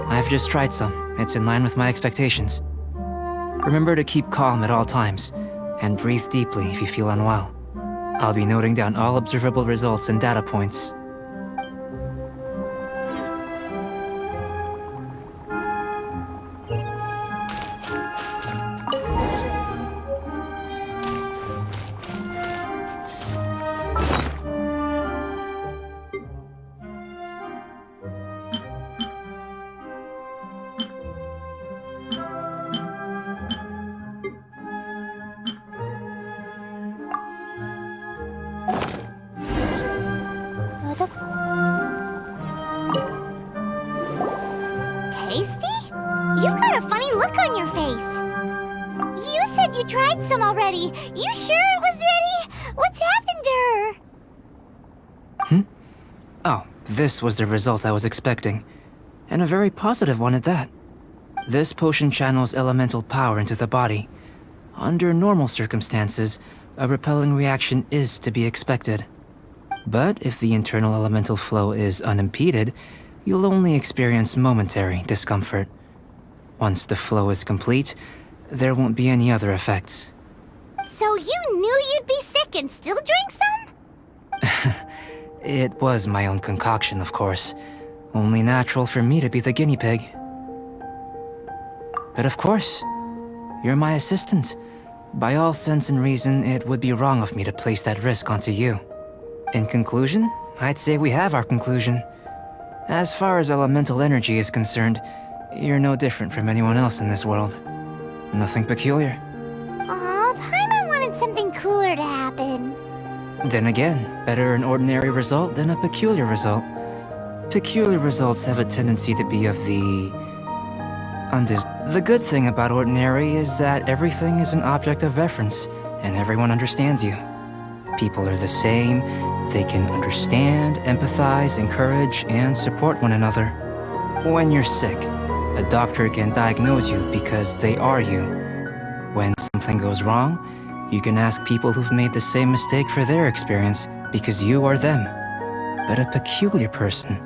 I've just tried some. It's in line with my expectations. Remember to keep calm at all times, and breathe deeply if you feel unwell. I'll be noting down all observable results and data points. Tasty? You've got a funny look on your face. You said you tried some already. You sure it was ready? What's happened to her? Oh, this was the result I was expecting. And a very positive one at that. This potion channels elemental power into the body. Under normal circumstances, a repelling reaction is to be expected. But if the internal elemental flow is unimpeded, you'll only experience momentary discomfort. Once the flow is complete, there won't be any other effects. So you knew you'd be sick and still drank some? It was my own concoction, of course. Only natural for me to be the guinea pig. But of course, you're my assistant. By all sense and reason, it would be wrong of me to place that risk onto you. In conclusion, I'd say we have our conclusion. As far as elemental energy is concerned, you're no different from anyone else in this world. Nothing peculiar. Aw, Paimon wanted something cooler to happen. Then again, better an ordinary result than a peculiar result. Peculiar results have a tendency to be of the The good thing about ordinary is that everything is an object of reference, and everyone understands you. People are the same. They can understand, empathize, encourage, and support one another. When you're sick, a doctor can diagnose you because they are you. When something goes wrong, you can ask people who've made the same mistake for their experience because you are them. But a peculiar person,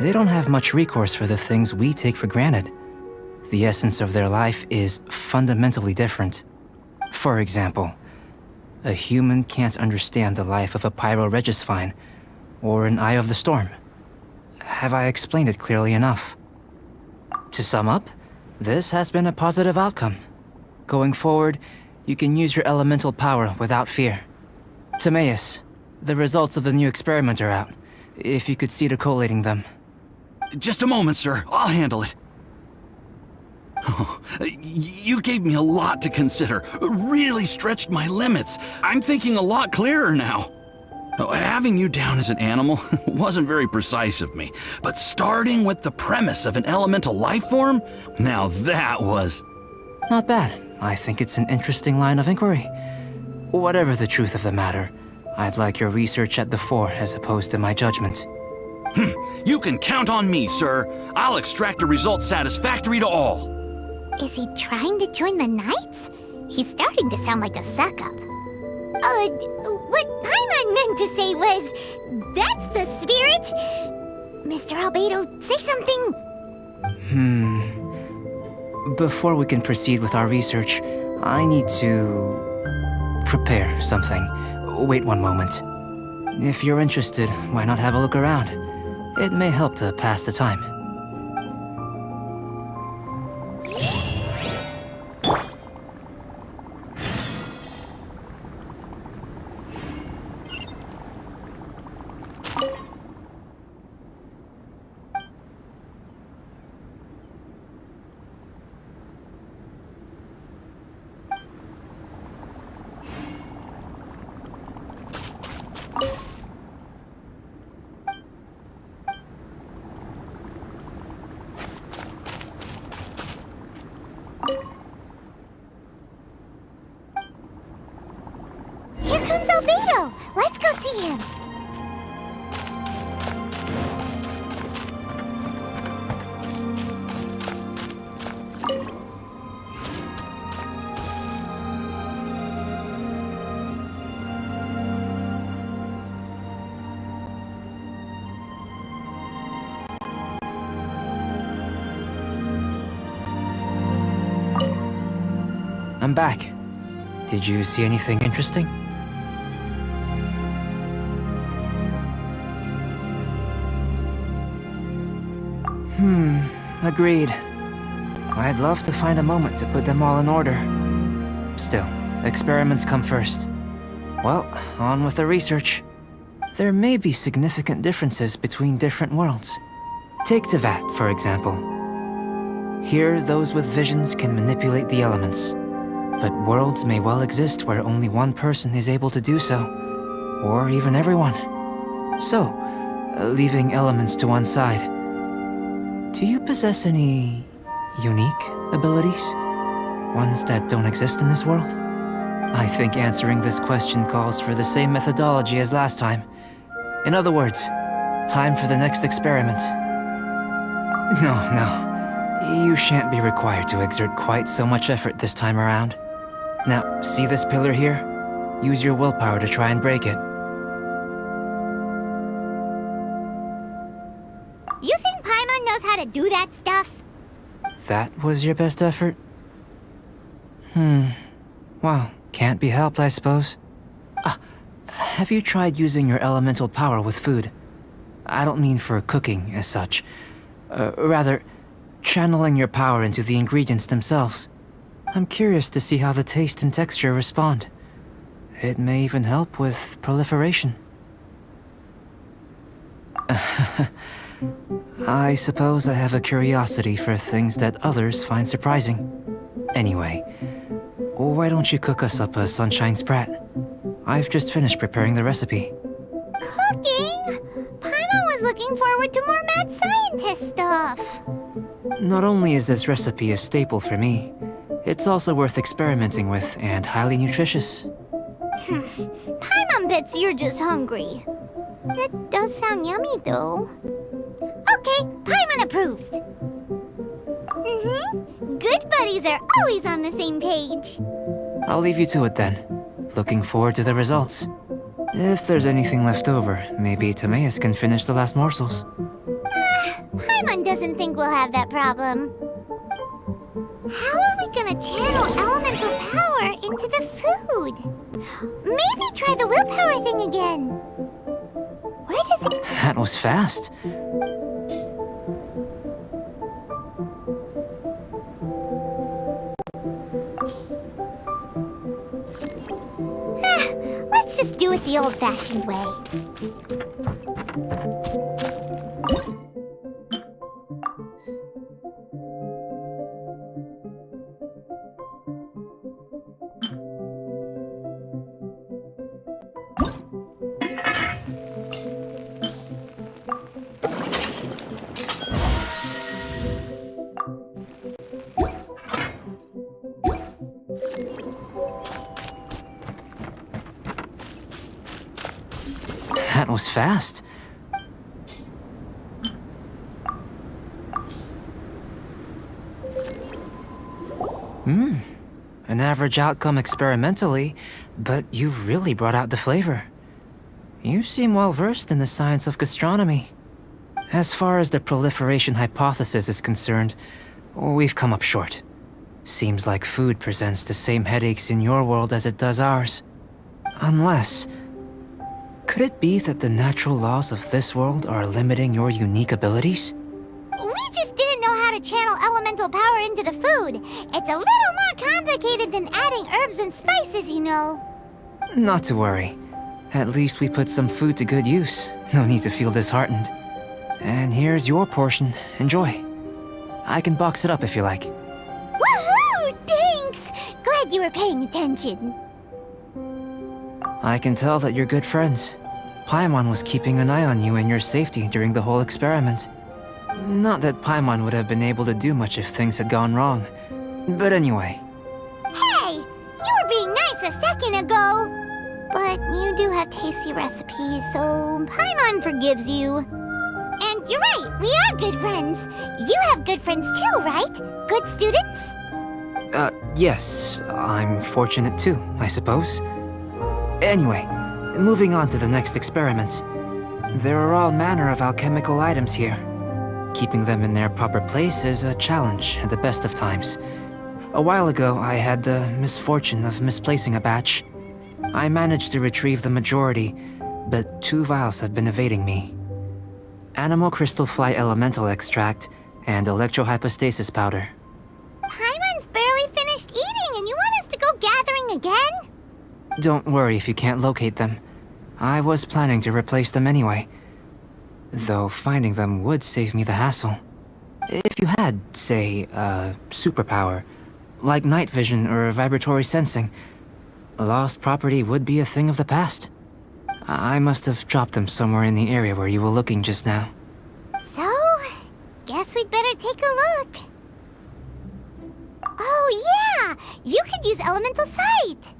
they don't have much recourse for the things we take for granted. The essence of their life is fundamentally different. For example, a human can't understand the life of a pyroregisvine or an eye of the storm. Have I explained it clearly enough? To sum up, this has been a positive outcome. Going forward, you can use your elemental power without fear. Timaeus, the results of the new experiment are out. If you could see to collating them. Just a moment, sir. I'll handle it. Oh, you gave me a lot to consider. Really stretched my limits. I'm thinking a lot clearer now. Having you down as an animal wasn't very precise of me, but starting with the premise of an elemental life form, now that was... Not bad. I think it's an interesting line of inquiry. Whatever the truth of the matter, I'd like your research at the fore as opposed to my judgment. You can count on me, sir. I'll extract a result satisfactory to all. Is he trying to join the Knights? He's starting to sound like a suck-up. What Paimon meant to say was, that's the spirit. Mr. Albedo, say something. Before we can proceed with our research, I need to prepare something. Wait one moment. If you're interested, why not have a look around? It may help to pass the time. Here comes Albedo. Let's go see him. I'm back. Did you see anything interesting? Agreed. I'd love to find a moment to put them all in order. Still, experiments come first. Well, on with the research. There may be significant differences between different worlds. Take Tevat, for example. Here, those with visions can manipulate the elements. But worlds may well exist where only one person is able to do so. Or even everyone. So, leaving elements to one side. Do you possess any unique abilities? Ones that don't exist in this world? I think answering this question calls for the same methodology as last time. In other words, time for the next experiment. No. You shan't be required to exert quite so much effort this time around. Now, see this pillar here? Use your willpower to try and break it. You think Paimon knows how to do that stuff? That was your best effort? Well, can't be helped, I suppose. Have you tried using your elemental power with food? I don't mean for cooking, as such. Rather, channeling your power into the ingredients themselves. I'm curious to see how the taste and texture respond. It may even help with proliferation. I suppose I have a curiosity for things that others find surprising. Anyway, why don't you cook us up a sunshine sprat? I've just finished preparing the recipe. Cooking? Paimon was looking forward to more mad scientist stuff. Not only is this recipe a staple for me, it's also worth experimenting with and highly nutritious. Paimon bets you're just hungry. That does sound yummy, though. Okay, Paimon approves. Good buddies are always on the same page. I'll leave you to it then. Looking forward to the results. If there's anything left over, maybe Timaeus can finish the last morsels. Paimon doesn't think we'll have that problem. How are we gonna channel elemental power into the food? Maybe try the willpower thing again. Where does it... That was fast. Let's just do it the old-fashioned way. That was fast. An average outcome experimentally, but you've really brought out the flavor. You seem well versed in the science of gastronomy. As far as the proliferation hypothesis is concerned, we've come up short. Seems like food presents the same headaches in your world as it does ours. Unless... could it be that the natural laws of this world are limiting your unique abilities? We just didn't know how to channel elemental power into the food. It's a little more complicated than adding herbs and spices, you know. Not to worry. At least we put some food to good use. No need to feel disheartened. And here's your portion. Enjoy. I can box it up if you like. Woohoo! Thanks! Glad you were paying attention. I can tell that you're good friends. Paimon was keeping an eye on you and your safety during the whole experiment. Not that Paimon would have been able to do much if things had gone wrong. But anyway. Hey! You were being nice a second ago! But you do have tasty recipes, so Paimon forgives you. And you're right, we are good friends. You have good friends too, right? Good students? Yes. I'm fortunate too, I suppose. Anyway, moving on to the next experiment. There are all manner of alchemical items here. Keeping them in their proper place is a challenge at the best of times. A while ago, I had the misfortune of misplacing a batch. I managed to retrieve the majority, but 2 vials have been evading me. Animal crystal fly elemental extract and electrohypostasis powder. Paimon's barely finished eating and you want us to go gathering again? Don't worry if you can't locate them. I was planning to replace them anyway. Though finding them would save me the hassle. If you had, say, a superpower, like night vision or vibratory sensing, lost property would be a thing of the past. I must have dropped them somewhere in the area where you were looking just now. So, guess we'd better take a look. Oh yeah! You could use elemental sight!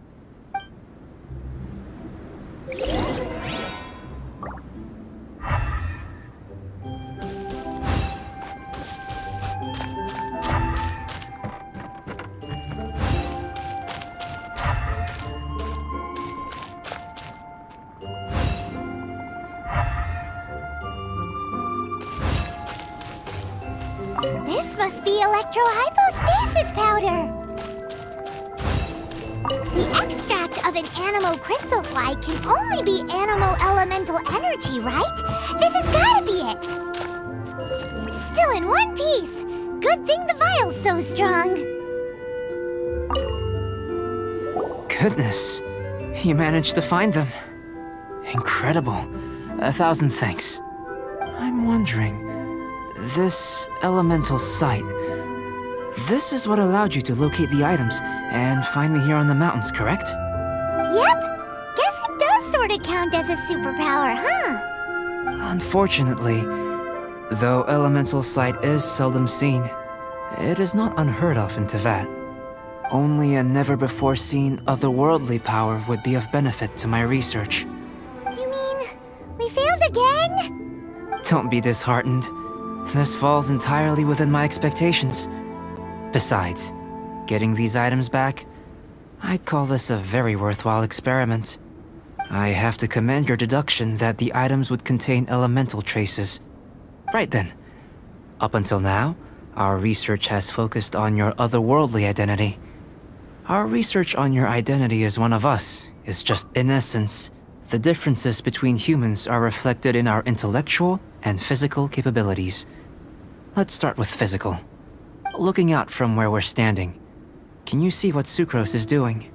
This must be electrohypostasis powder! The extract of an animal crystal fly can only be animal elemental energy, right? This has gotta be it! Still in one piece! Good thing the vial's so strong! Goodness, you managed to find them. Incredible. 1,000 thanks. I'm wondering, this elemental sight, this is what allowed you to locate the items and find me here on the mountains, correct? Yep! Guess it does sorta count as a superpower, huh? Unfortunately, though elemental sight is seldom seen, it is not unheard of in Teyvat. Only a never-before-seen otherworldly power would be of benefit to my research. You mean, we failed again? Don't be disheartened. This falls entirely within my expectations. Besides, getting these items back, I'd call this a very worthwhile experiment. I have to commend your deduction that the items would contain elemental traces. Right then. Up until now, our research has focused on your otherworldly identity. Our research on your identity as one of us is just, in essence, the differences between humans are reflected in our intellectual and physical capabilities. Let's start with physical. Looking out from where we're standing, can you see what Sucrose is doing?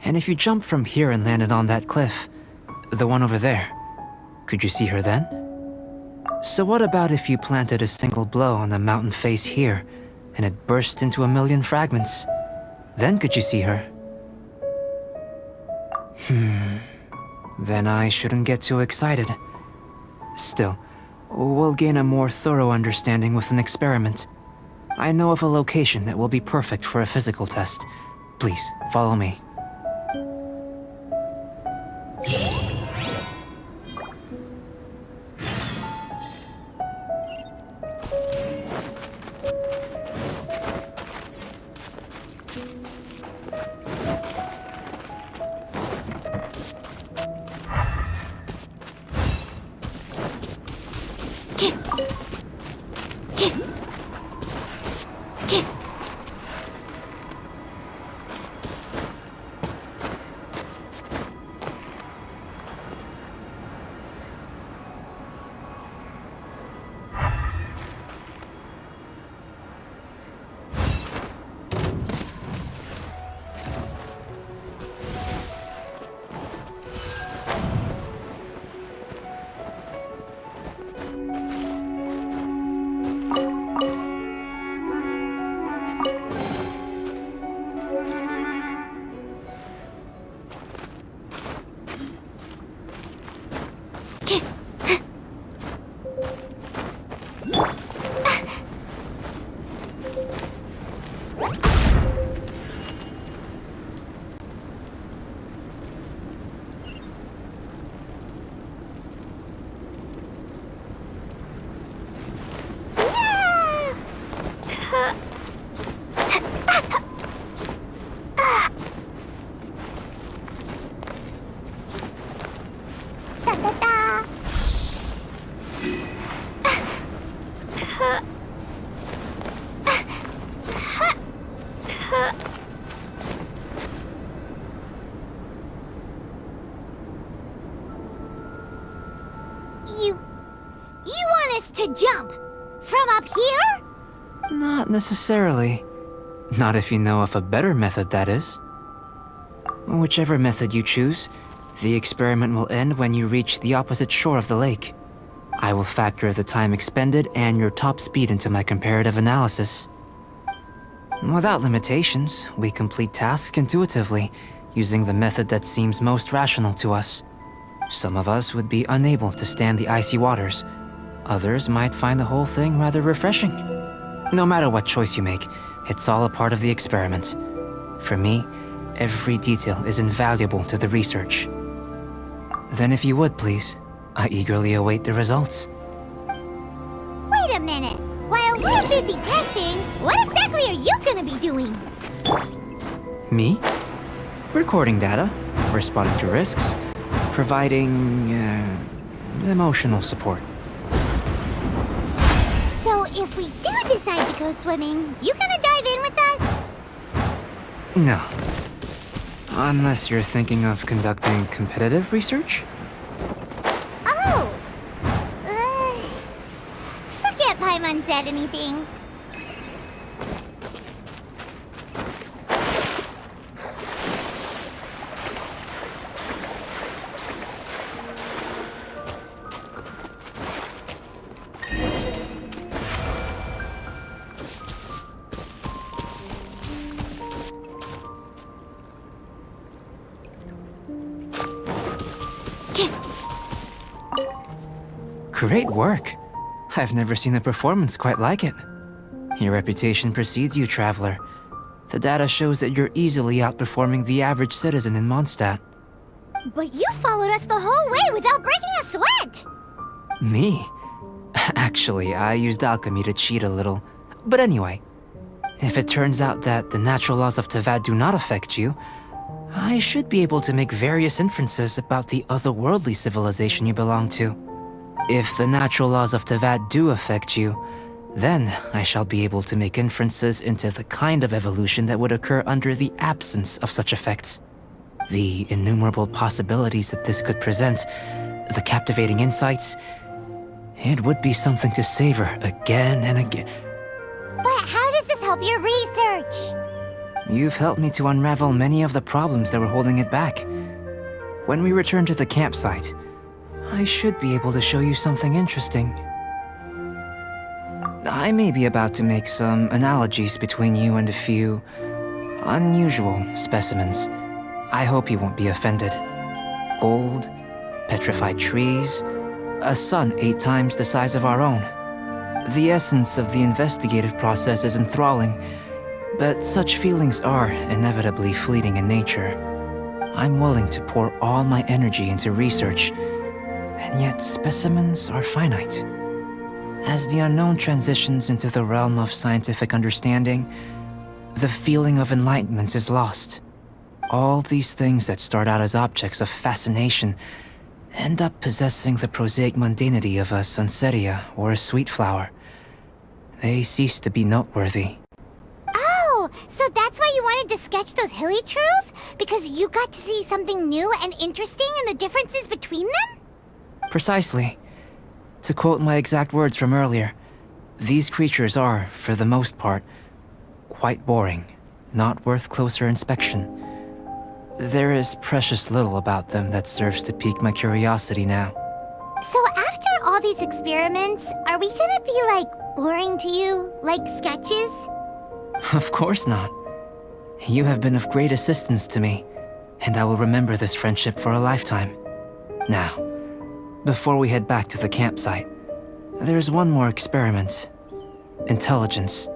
And if you jumped from here and landed on that cliff, the one over there, could you see her then? So what about if you planted a single blow on the mountain face here, and it burst into 1,000,000 fragments? Then could you see her? Then I shouldn't get too excited. Still, we'll gain a more thorough understanding with an experiment. I know of a location that will be perfect for a physical test. Please, follow me. You want us to jump? From up here? Not necessarily. Not if you know of a better method, that is. Whichever method you choose, the experiment will end when you reach the opposite shore of the lake. I will factor the time expended and your top speed into my comparative analysis. Without limitations, we complete tasks intuitively, using the method that seems most rational to us. Some of us would be unable to stand the icy waters. Others might find the whole thing rather refreshing. No matter what choice you make, it's all a part of the experiment. For me, every detail is invaluable to the research. Then if you would, please, I eagerly await the results. Wait a minute. While we're busy testing, what exactly are you gonna be doing? Me? Recording data, responding to risks, providing, emotional support. So if we do decide to go swimming, you gonna dive in with us? No. Unless you're thinking of conducting competitive research? Oh! Forget Paimon said anything. Great work. I've never seen a performance quite like it. Your reputation precedes you, Traveler. The data shows that you're easily outperforming the average citizen in Mondstadt. But you followed us the whole way without breaking a sweat! Me? Actually, I used alchemy to cheat a little. But anyway, if it turns out that the natural laws of Tavad do not affect you, I should be able to make various inferences about the otherworldly civilization you belong to. If the natural laws of Tavad do affect you, then I shall be able to make inferences into the kind of evolution that would occur under the absence of such effects. The innumerable possibilities that this could present, the captivating insights, it would be something to savor again and again. But how does this help your research? You've helped me to unravel many of the problems that were holding it back. When we return to the campsite, I should be able to show you something interesting. I may be about to make some analogies between you and a few unusual specimens. I hope you won't be offended. Gold, petrified trees, a sun 8 times the size of our own. The essence of the investigative process is enthralling, but such feelings are inevitably fleeting in nature. I'm willing to pour all my energy into research, and yet specimens are finite. As the unknown transitions into the realm of scientific understanding, the feeling of enlightenment is lost. All these things that start out as objects of fascination end up possessing the prosaic mundanity of a sunsetia or a sweet flower. They cease to be noteworthy. Oh, so that's why you wanted to sketch those hilly trails? Because you got to see something new and interesting in the differences between them? Precisely. To quote my exact words from earlier, these creatures are, for the most part, quite boring, not worth closer inspection. There is precious little about them that serves to pique my curiosity now. So after all these experiments, are we gonna be, like, boring to you? Like sketches? Of course not. You have been of great assistance to me, and I will remember this friendship for a lifetime. Now, before we head back to the campsite, there's one more experiment. Intelligence.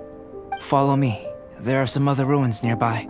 Follow me. There are some other ruins nearby.